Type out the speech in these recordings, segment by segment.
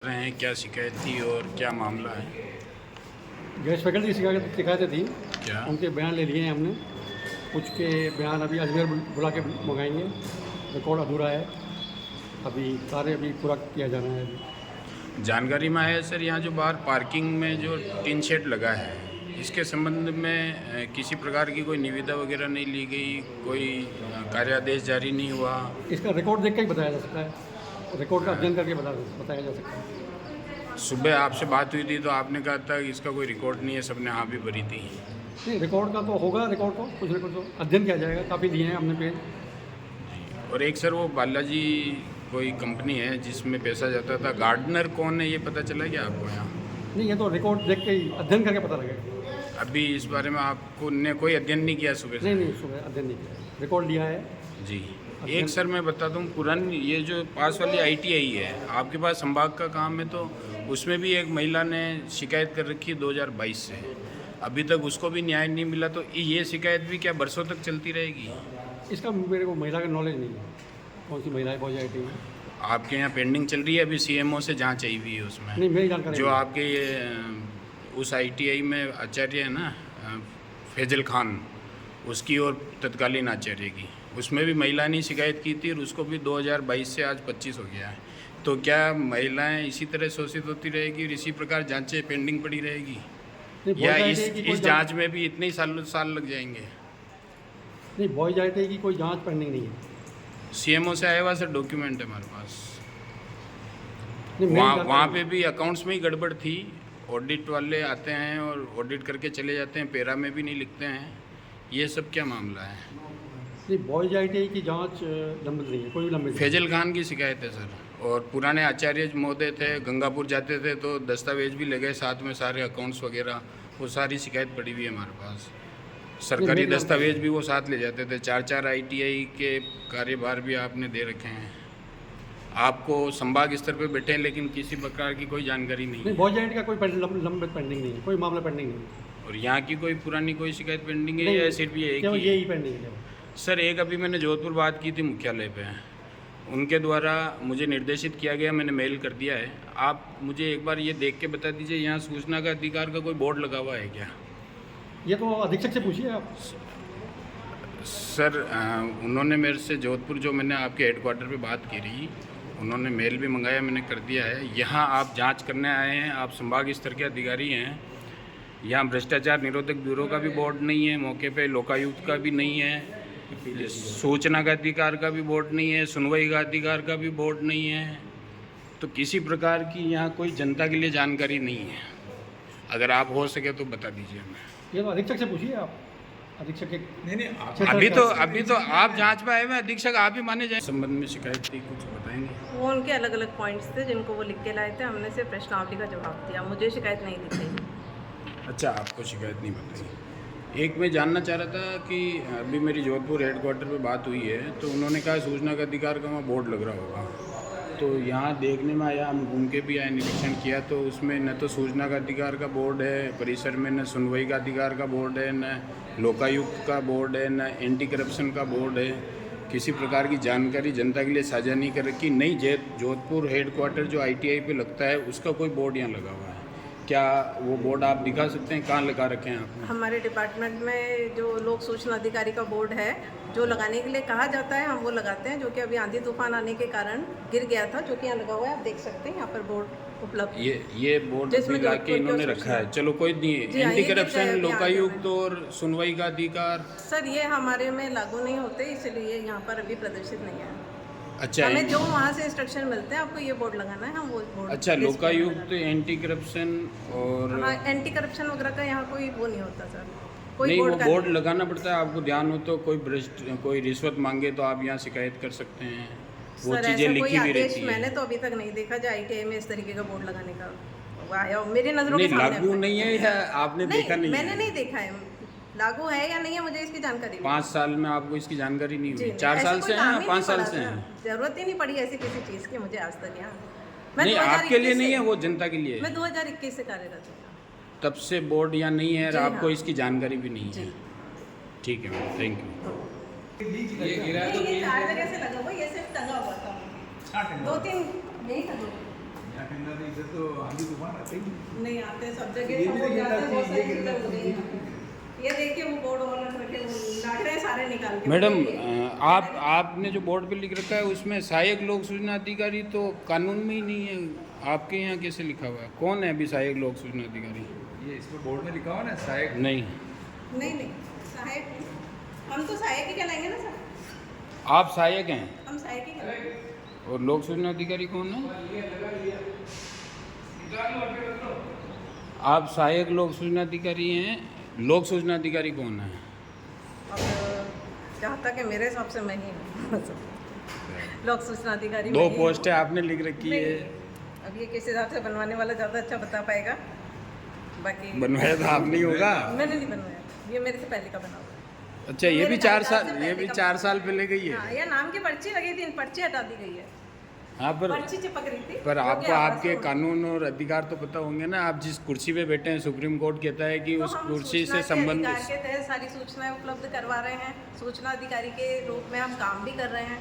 रहे हैं, क्या शिकायत थी और क्या मामला है? गैस फैकल्टी की शिकायतें थी, क्या? उनके बयान ले लिए हैं हमने। कुछ के बयान अभी अजमेर बुला के मंगाएंगे, रिकॉर्ड अधूरा है, अभी कार्य अभी पूरा किया जाना है अभी। जानकारी में आया सर, यहाँ जो बाहर पार्किंग में जो टिन शेड लगा है, इसके संबंध में किसी प्रकार की कोई निविदा वगैरह नहीं ली गई, कोई कार्यादेश जारी नहीं हुआ? इसका रिकॉर्ड देख के ही बताया जा सकता है, रिकॉर्ड का अध्ययन करके बताया जा सकता है। सुबह आपसे बात हुई थी तो आपने कहा था कि इसका कोई रिकॉर्ड नहीं है, सबने हाँ भी भरी थी। नहीं, रिकॉर्ड का तो होगा, रिकॉर्ड को कुछ ना कुछ तो अध्ययन किया जाएगा, काफ़ी दिए हैं हमने पेज। और एक सर वो बालाजी कोई कंपनी है जिसमें पैसा जाता था, गार्डनर कौन है ये पता चला क्या आपको यहाँ? नहीं, ये तो रिकॉर्ड देख के ही अध्ययन करके पता लगेगा। अभी इस बारे में आपको ने कोई अध्ययन नहीं किया सुबह से? नहीं, सुबह अध्ययन नहीं किया, रिकॉर्ड लिया है जी। एक सर मैं बताता हूँ, पुरानी ये जो पास वाली ITI है आपके पास, संभाग का काम है, तो उसमें भी एक महिला ने शिकायत कर रखी है 2022 से, अभी तक उसको भी न्याय नहीं मिला, तो ये शिकायत भी क्या बरसों तक चलती रहेगी? इसका मेरे को महिला का नॉलेज नहीं है, कौन सी महिलाएं पहुँच जाती हैं। आपके यहाँ पेंडिंग चल रही है, अभी CMO से जांच आई हुई है उसमें? नहीं, मेरी जानकारी जो आपके ये उस ITI में आचार्य है ना, फैजल खान, उसकी और तत्कालीन आचार्य की, उसमें भी महिला ने शिकायत की थी और उसको भी 2022 से आज 25 हो गया है। तो क्या महिलाएं इसी तरह शोषित होती रहेगी और इसी प्रकार जांचें पेंडिंग पड़ी रहेगी, या इस जांच में भी इतने ही साल लग जाएंगे? नहीं, बॉयज ITI की कोई जांच पेंडिंग नहीं है। CMO से आया हुआ सर डॉक्यूमेंट है हमारे पास, नहीं, वहाँ पे भी अकाउंट्स में ही गड़बड़ थी, ऑडिट वाले आते हैं और ऑडिट करके चले जाते हैं, पेरा में भी नहीं लिखते हैं, ये सब क्या मामला है? नहीं, बॉयज ITI की जांच लंबित नहीं है, कोई भी लंबित नहीं है। फैजल खान की शिकायत है सर, और पुराने आचार्य महोदय थे, गंगापुर जाते थे तो दस्तावेज भी लगे साथ में, सारे अकाउंट्स वगैरह, वो सारी शिकायत पड़ी हुई है हमारे पास, सरकारी दस्तावेज भी वो साथ ले जाते थे। 4 ITI के कार्यभार भी आपने दे रखे हैं, आपको संभाग स्तर पे बैठे हैं लेकिन किसी प्रकार की कोई जानकारी नहीं है। बॉयज ITI का कोई लंबित पेंडिंग नहीं है, कोई मामला पेंडिंग नहीं है। और यहाँ की कोई पुरानी कोई शिकायत पेंडिंग है या सिर्फ ये एक ही? यही पेंडिंग है। सर एक अभी मैंने जोधपुर बात की थी मुख्यालय पे, उनके द्वारा मुझे निर्देशित किया गया, मैंने मेल कर दिया है, आप मुझे एक बार ये देख के बता दीजिए, यहाँ सूचना का अधिकार का कोई बोर्ड लगा हुआ है क्या? ये तो अधीक्षक से पूछिए आप। सर उन्होंने मेरे से जोधपुर, जो मैंने आपके हेडक्वार्टर पे बात की रही, उन्होंने मेल भी मंगाया, मैंने कर दिया है। यहाँ आप जांच करने आए हैं, आप संभाग स्तर के अधिकारी हैं, यहाँ भ्रष्टाचार निरोधक ब्यूरो का भी बोर्ड नहीं है, मौके पे लोकायुक्त का भी नहीं है, सूचना का अधिकार का भी बोर्ड नहीं है, सुनवाई का अधिकार का भी बोर्ड नहीं है, तो किसी प्रकार की यहाँ कोई जनता के लिए जानकारी नहीं है। अगर आप हो सके तो बता दीजिए हमें। ये तो अधीक्षक से पूछिए आप, अधीक्षक के। नहीं, अभी तो आप जांच में आए हुए अधीक्षक, आप ही माने जाए। संबंध में शिकायत थी, कुछ बताएंगे? वो उनके अलग अलग पॉइंट्स थे जिनको वो लिख के लाए थे, हमने सिर्फ प्रश्नावली का जवाब दिया, मुझे शिकायत नहीं दी गई। अच्छा, आपको शिकायत नहीं बताई। एक मैं जानना चाह रहा था कि अभी मेरी जोधपुर हेडक्वार्टर पे बात हुई है, तो उन्होंने कहा सूचना का अधिकार का वहाँ बोर्ड लग रहा होगा, तो यहाँ देखने में आया, हम घूम के भी आए, निरीक्षण किया, तो उसमें न तो सूचना का अधिकार का बोर्ड है परिसर में, न सुनवाई का अधिकार का बोर्ड है, न लोकायुक्त का बोर्ड है, न एंटी करप्शन का बोर्ड है, किसी प्रकार की जानकारी जनता के लिए साझा नहीं कर रखी। नहीं, जोधपुर हेडक्वार्टर जो ITI पे लगता है उसका कोई बोर्ड यहाँ लगा हुआ है क्या? वो बोर्ड आप दिखा सकते हैं, कहाँ लगा रखे हैं आपने? हमारे डिपार्टमेंट में जो लोक सूचना अधिकारी का बोर्ड है, जो लगाने के लिए कहा जाता है हम वो लगाते हैं, जो कि अभी आंधी तूफान आने के कारण गिर गया था, जो कि यहाँ लगा हुआ है, आप देख सकते हैं यहाँ पर बोर्ड उपलब्ध। ये बोर्ड लगा के इन्होंने रखा है, चलो कोई नहीं। एंटी करप्शन, लोकायुक्त और सुनवाई का अधिकार सर ये हमारे में लागू नहीं होते, इसलिए यहाँ पर अभी प्रदर्शित नहीं है। अच्छा, हमें जो वहाँ से इंस्ट्रक्शन मिलते हैं आपको ये बोर्ड लगाना है, हम वो बोर्ड। अच्छा, लोकायुक्त, एंटी करप्शन और एंटी करप्शन वगैरह का यहाँ कोई वो नहीं होता सर, कोई नहीं, वो बोर्ड नहीं लगाना पड़ता है। आपको ध्यान हो तो कोई रिश्वत मांगे तो आप यहाँ शिकायत कर सकते हैं, वो चीज़ें लिखी भी रहती है। मैंने तो अभी तक नहीं देखा जो ITI में इस तरीके का बोर्ड लगाने का आया, मेरी नज़रों के नहीं, सामने लागू नहीं है या आपने देखा नहीं? मैंने नहीं देखा है, लागू है या नहीं है मुझे इसकी जानकारी 5 साल में आपको इसकी जानकारी नहीं हुई? 4 साल से हैं, 5 साल से हैं? जरूरत ही नहीं पड़ी ऐसी किसी चीज़ की मुझे आज तक यहाँ। नहीं, आपके लिए नहीं है, वो जनता के लिए। मैं 2021 से कार्यरत हूँ, तब से बोर्ड यहाँ नहीं है और आपको हाँ। इसकी जानकारी भी नहीं है। ठीक है मैम, थैंक यू। ये गिरा तो ये 4 जगह से लगा हुआ, ये सिर्फ टंगा हुआ था, 2-3 नहीं था। इधर तो आंधी तूफान आते ही नहीं। नहीं आते सब जगह ये भी सब तो हो गिरना जाते हैं, बहुत चाहिए, सारी ये गिरना चीज़ें हो गई हैं। ये देखिए वो बोर्ड वाला रखे वो लाग रहे हैं सारे निकाल के। मैडम देखिए। आपने जो बोर्ड पे लिख रखा है उसमें सहायक लोक सूचना अधिकारी तो कानून में ही नहीं है, आपके यहाँ कैसे लिखा हुआ है? कौन है अभी सहायक लोक सूचना अधिकारी? ये इसमें बोर्ड में लिखा हुआ ना सहायक। नहीं, नहीं सहायक हम तो सहायक ही कहलाएंगे ना सर, आप सहायक हैं हम सहायक ही कहलाएंगे। और लोक सूचना अधिकारी कौन है? आप सहायक लोक सूचना अधिकारी हैं, लोक सूचना अधिकारी कौन है? अब जहाँ तक है मेरे हिसाब से मैं ही हूँ लोक सूचना अधिकारी दो मैं ही हूँ। पोस्टें आपने लिख रखी है। नहीं, अब ये किस हिसाब से बनवाने वाला ज़्यादा अच्छा बता पाएगा, बाकी बनवाया था आप नहीं होगा? मैंने नहीं बनवाया, ये मेरे से पहले का बना हुआ है। अच्छा, ये भी मेरे 4 कागजात से साल, ये पहले भी का 4 साल पहले गई हाँ, है। ये नाम की पर्ची लगी थी, पर्ची हटा दी गई है, हाँ, पर्ची चिपक रही थी। पर जो कि आपको आवाज़ आपके से उड़- कानून और अधिकार तो पता होंगे ना। आप जिस कुर्सी पे बैठे हैं, सुप्रीम कोर्ट कहता है कि तो उस हम कुर्सी सूचना से के अधिकार संबंधित। के तहत सारी सूचनाएं उपलब्ध करवा रहे हैं, सूचना अधिकारी के रूप में हम काम भी कर रहे हैं।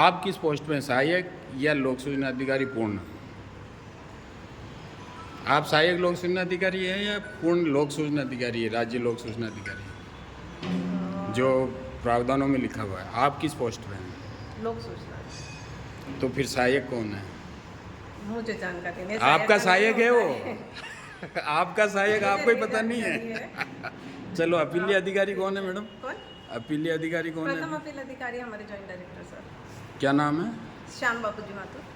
आप किस पोस्ट पे हैं, सहायक या लोक सूचना अधिकारी पूर्ण? आप सहायक लोक सूचना अधिकारी है या पूर्ण लोक सूचना अधिकारी है, राज्य लोक सूचना अधिकारी जो प्रावधानों में लिखा हुआ है? आप किस पोस्ट पे हैं? लोक सूचना, तो फिर सहायक कौन है? मुझे जानकारी नहीं। आपका सहायक है होता वो? आपका सहायक आपको ही पता नहीं है? चलो, अपीलीय अधिकारी कौन है मैडम? कौन? अपीलीय अधिकारी कौन प्रथम है? अपील अधिकारी हमारे जॉइंट डायरेक्टर सर क्या नाम है? श्याम बाबू जी माथुर।